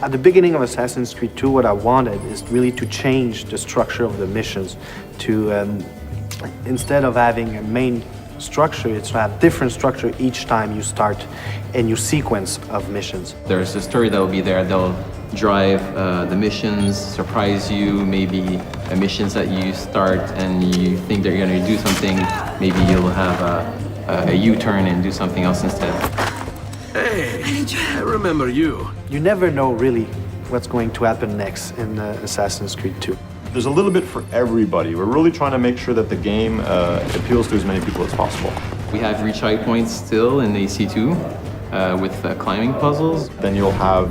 At the beginning of Assassin's Creed 2, what I wanted is really to change the structure of the missions to, instead of having a main structure, it's to have different structure each time you start a new sequence of missions. There's a story that will be there. They'll drive the missions, surprise you, maybe missions that you start and you think they're going to do something, maybe you'll have a U-turn and do something else instead. Hey, I remember you. You never know really what's going to happen next in Assassin's Creed 2. There's a little bit for everybody. We're really trying to make sure that the game appeals to as many people as possible. We have retry points still in AC2 with climbing puzzles. Then you'll have,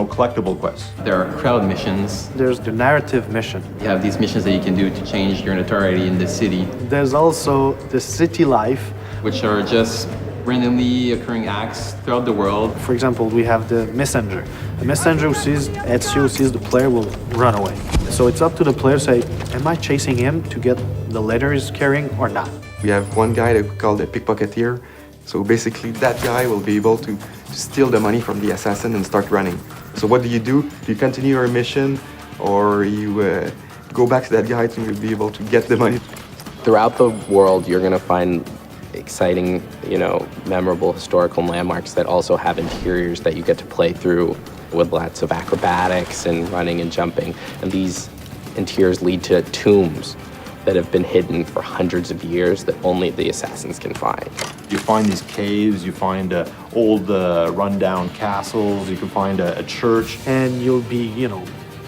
collectible quests. There are crowd missions. There's the narrative mission. You have these missions that you can do to change your notoriety in the city. There's also the city life, which are just randomly occurring acts throughout the world. For example, we have the messenger. The messenger who sees Ezio, sees the player, will run away. So it's up to the player to say, am I chasing him to get the letter he's carrying or not? We have one guy that we call the pickpocketeer. So basically that guy will be able to steal the money from the assassin and start running. So what do? You continue your mission, or you go back to that guy to be able to get the money. Throughout the world, you're gonna find exciting, memorable historical landmarks that also have interiors that you get to play through with lots of acrobatics and running and jumping. And these interiors lead to tombs that have been hidden for hundreds of years that only the assassins can find. You find these caves, you find old rundown castles, you can find a church. And you'll be,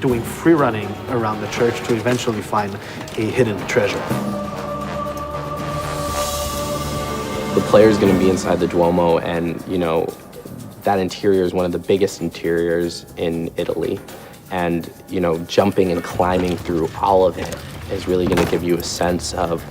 doing free running around the church to eventually find a hidden treasure. The player's gonna be inside the Duomo, and that interior is one of the biggest interiors in Italy. And jumping and climbing through all of it is really gonna give you a sense of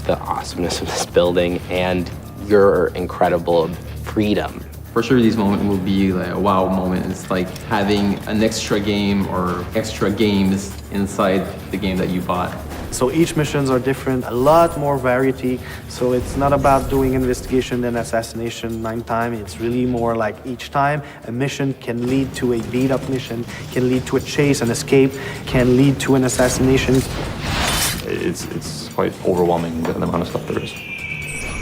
the awesomeness of this building and your incredible freedom. For sure, these moments will be like a wow moment. It's like having an extra game or extra games inside the game that you bought. So each missions are different, a lot more variety. So it's not about doing investigation and assassination 9 times. It's really more like each time a mission can lead to a beat-up mission, can lead to a chase and escape, can lead to an assassination. It's quite overwhelming, the amount of stuff there is.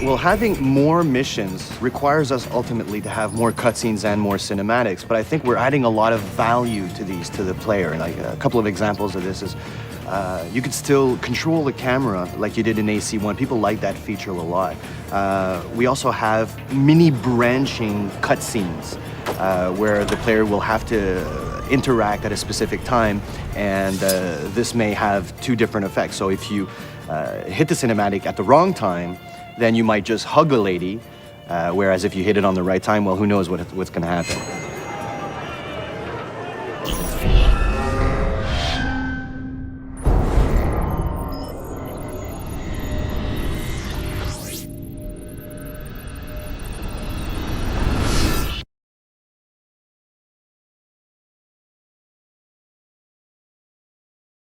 Well, having more missions requires us ultimately to have more cutscenes and more cinematics, but I think we're adding a lot of value to these to the player. Like a couple of examples of this is you could still control the camera like you did in AC1. People like that feature a lot. We also have mini branching cutscenes where the player will have to interact at a specific time, and this may have 2 different effects. So if you hit the cinematic at the wrong time, then you might just hug a lady, whereas if you hit it on the right time, well, who knows what's going to happen.